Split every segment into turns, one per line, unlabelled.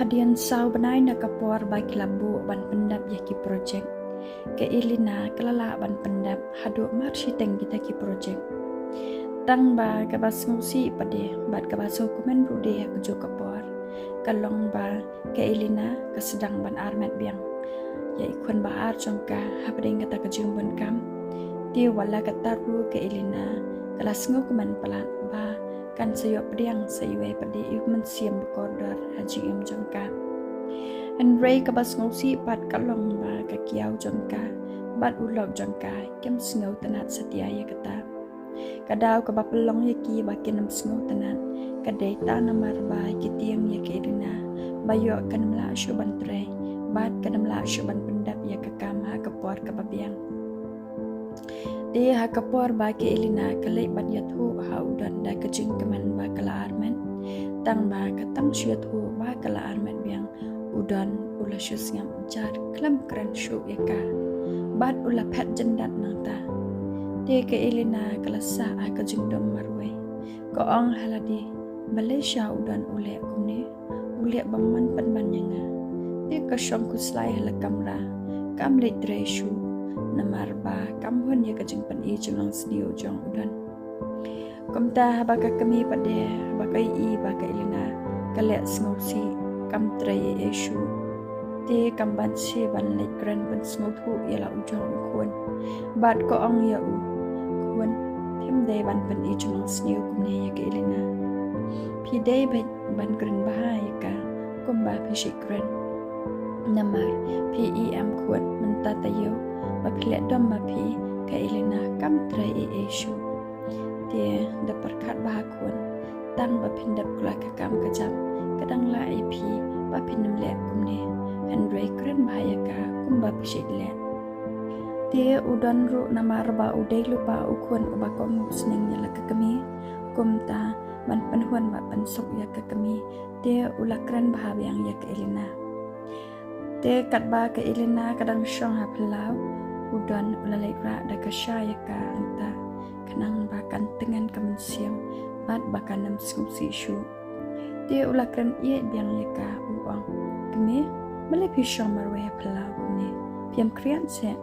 hadian sau benai na kapor bagi labu ban pendap yaki projek. Ke ilina kelala ban pendap hadu marsi teng kita ki projek. Tang ba kabas ngusi pade bat kabas dokumen rude ke jo kapor. Kalong ba ke ilina ke sedang ban armet biang. Ya ikun ba ar jongka habring kata ke jumbon kam. Dia wala kata ru ke ilina kelas ngukuman pelat ba kan sayok pediang saywe padi iuman siam bekodar haji im jongka. Henry kabas ngusi pat kalong ba ka kiau jongka bat ulok jongka kem sngau tanat setia ya kata. Kadau ka bapelong yaki ba kinam sngau tanat kadai ta namar ba kitiang ya ke ilina bayo kan mla syuban tre bat kan mla syuban pendap ya ke kama kapor ka babiang. Dia hakapor ba ke ilina kalai bat yathu haudan da kejing keman ba kala armen tang ba katang syathu ba kala armen biang udan ula syus ngam jar klam kran syu yaka bat ula phat jendat nangta dia ke ilina kala sa a kejing dom marwe ko ong haladi Malaysia udan ule kumne ule bangman panban nyanga dia ka syong kuslai hala kamra kam le dreshu namar ba kamhon ya kajing pan i julang sdio jong udan komta baka kami pade baka i baka ilina kalek sngosi kam trai eshu te kamban se ban le kran ban snothu yala ujong khon bat ko ong ya u khon them de ban pan i julang sdio kumne ya ke ilina pi de ban kran ba ya ka komba phi kran namar PEM khon menta tayo Bapilek dom bapi ke ilina kam trai eshu dia dapat bahakun tang bapindap kula ke kam kejam kadang la IP bapinem lek kumne Henry keren bahaya ka kumba pishit lek dia udan ru nama rba udai lupa ukun ubakom seneng nyala ke kami kumta man penhuan ba pensuk ya ke kami dia ula keren bahabiang ya ke ilina dia kat ba ke ilina kadang syong hapelau udan ulalai ra da kasya ka anta kanang bakan tengan kemensiam bat bakan nam skusi syu dia ulakan ie biang ka uang keme male pisho marwe pala ne piam krian se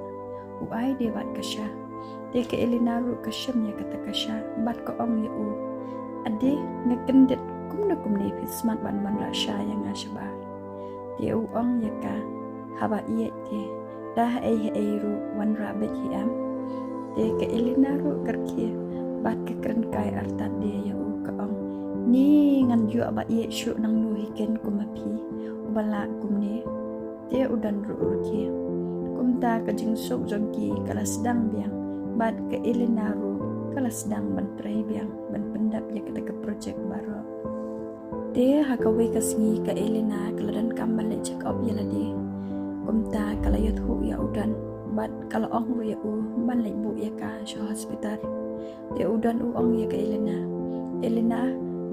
uai dia bat kasya dia ke elina ru kasyam ya kata kasya bat ko ong ya u ade ngekendet kumne pismat ban man ra sya yang asba dia uang ya ka haba ie dia dah ru wan rabet hiam de ke elina ru kerki bat ke keren kai artat dia ya u ka ong ni ngan ju aba ye syu nang nu hiken kumapi ubala kumne de udan ru urki kumta ka jingsuk jongki kala sedang biang bat ke elina ru kala sedang bantrai biang ban pendap ya kita ke projek baru de hakawe kasngi ka elina kaladan kambale check up yala de kumta kala yathu ya udan bat kala ong ya u ban lai bu ya ka sho hospital ya udan u ong ya ka elina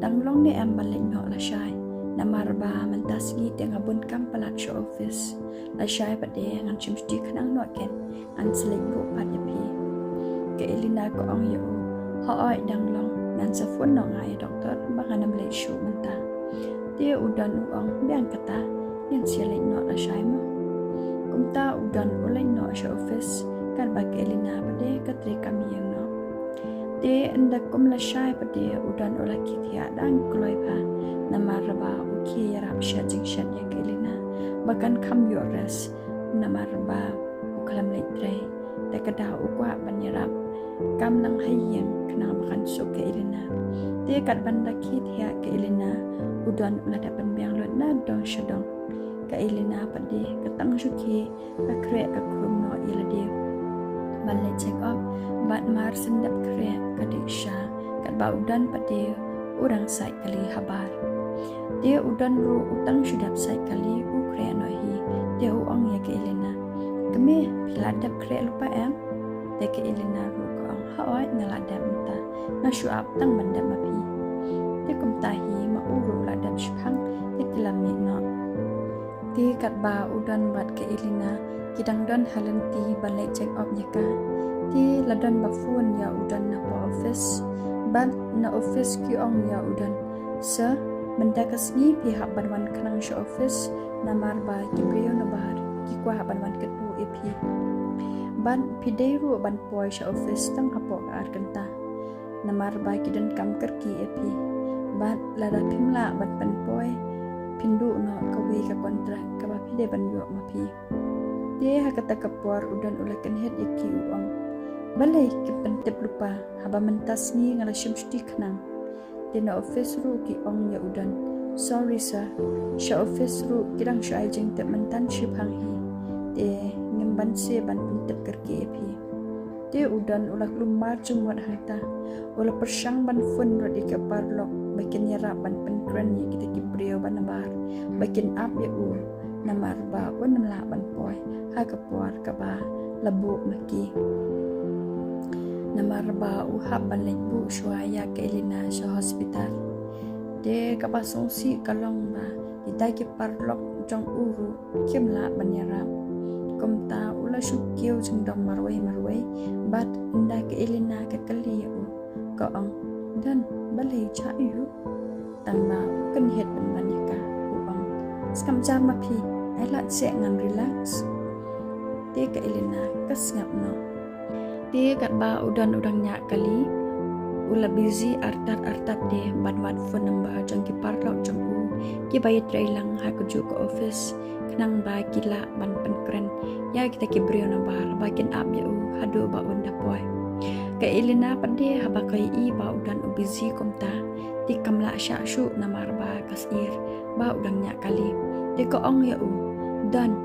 danglong ne am ban lai no la shai namar ba mantas ngi te ngabun kam palat sho office la shai ba de ngan chimsti khanang no ken an selai bu pat ya pi ka elina ko ong ya u ho oi danglong ngan sa phone no ngai doktor ba kanam lai shu manta dia udan u ong biang kata yan selai no la shai mo kumta udan ulai no asha office kan bagi elina pade katri kami yang no de anda kumla shai pade udan ulai kitia dan kloi pa nama raba uki yarap shajing shan ya elina bahkan kam yores nama raba uklam leitre de kada ukwa banyarap kam nang hayang kena makan sok ke elina de kat banda kitia ke elina udan ulai dapat biang lot na dong shadong ka elina pade katang syuki ka kre ka krum no ilade balle check up bat mar sendap kre ka diksha kat ba udan pade urang sai kali habar dia udan ru utang syudap sai kali u kre no hi dia u ong ya ke elina keme piladap kre lupa em de ke elina ru ko ong hawai ngaladap ta na syuap tang bandam api de kum tahi ma uru ladap syuhang de tilami no ti kat ba udan bat ke elina kidang don halanti balai check up nyaka ti ladan ba phone ya udan na pa office ban na office ki ong ya udan sa mendakas ni pihak banwan kanang sya office namar ba kibrio na bahar kikwa banwan ketu epi ban pideiru ban poi sya office tang hapo arkanta namar ba kidan kam kerki epi ban lada pimla ban pan poi pindu no kawe ka kontrak ka ba pide ban yo mapi de hakata kapor udan ulakan het iki uang balai ki pentep lupa haba mentas ni ngala syamsti kanang dina office ru ki ong ya udan sorry sir sya office ru kidang sya jeng te mentan ship hang hi de ngemban se ban pentep kerki epi de udan ulak lumar jumwat harta ula persang ban fun ro di kaparlok bakin yara ban penkren ni kita kibrio ban nabar bakin ap ya u namar ba wan namla ban poi ha kapor ka ba labu maki namar ba u hab ban lebu shwaya ke elina sa hospital de ka ba songsi kalong ba kita kiparlok jong uru kimla ban yara komta ula syukiu jeng dong marwai bat inda ke elina ke kali u ka ang dan balai cha yu tangma kan het ban maneka uang skam jar mapi ai lat se ngan relax te ka elina kas ngap no te kat ba udan nya kali ula busy artat de ban phone number jang ki parlok jang u ki bayat railang ha ku ju ko office kenang ba kila ban penkren ya kita ki brio na bar bakin up ya u hadu ba unda poi ka elina pande haba kai i ba udan u busy komta ti kamla sya shu namar ba kasir ba udang nya kali te ko ong ya u dan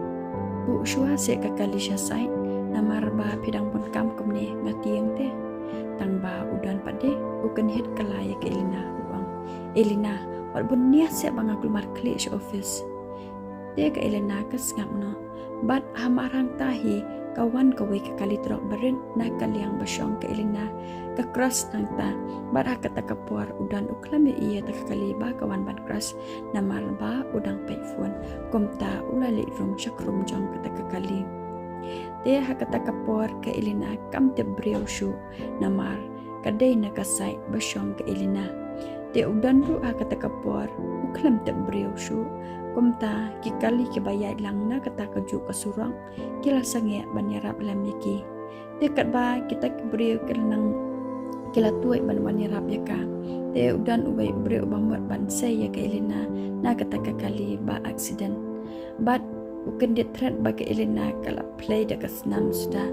bu shua se ka kali sya sai namar ba pidang pun kam kumne ngatieng te tang ba udan pade u kan het kala ya ka elina uang elina wat bun niat se banga kulmar kli sya office te ka elina kas ngap no bat hamarang tahi kawan kawe ka kali trok beren na kaliang basyong ka elina ka cross nang ta bara kata kapuar udan uklam ya iya ta kali ba kawan ban cross namar ba udang pay phone komta ulali room chakrum jong kata kali te hakata kapuar ka elina kam te breu shu namar kadai na kasai basyong ka elina te udan ru hakata kapuar uklam te breu shu komta kikali kibayat lang na kata kaju kasurang kila sange banyarap lamiki dekat ba kita kibri kelenang kila tuai ban banyarap ya ka te udan ubai bri ubamot ban sai ya ka elina na kata kali ba accident but uken dia threat ba ka elina kala play da kasnam sudah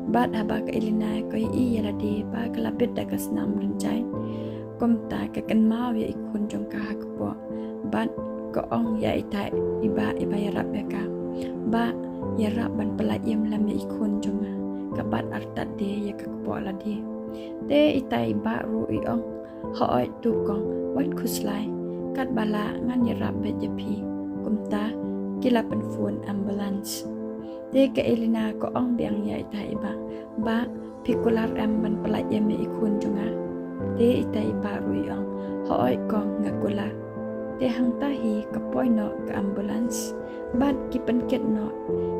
but haba ka elina koi i ya di ba kala bit da kasnam renjai komta ka kan mau ya ikun jong ka hakpo but ko ong ya itai iba ya rap ya ka ba ya rap ban pelai yam lam ya ikun jonga kabat artat de ya ka po la de te itai ba ru i ong hoi tu kong wat khuslai kat bala ngan ya rap be je pi kumta kila pen phone ambulance te ka elina ko ong biang ya itai ba pikular am ban pelai yam ya ikun jonga te itai ba ru i ong hoi kong ngakula te hang tahi kapoy no ka ambulance bat ki penket no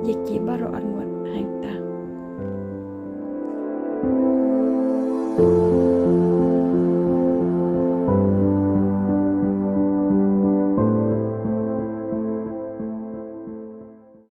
yeki baro anwat hang ta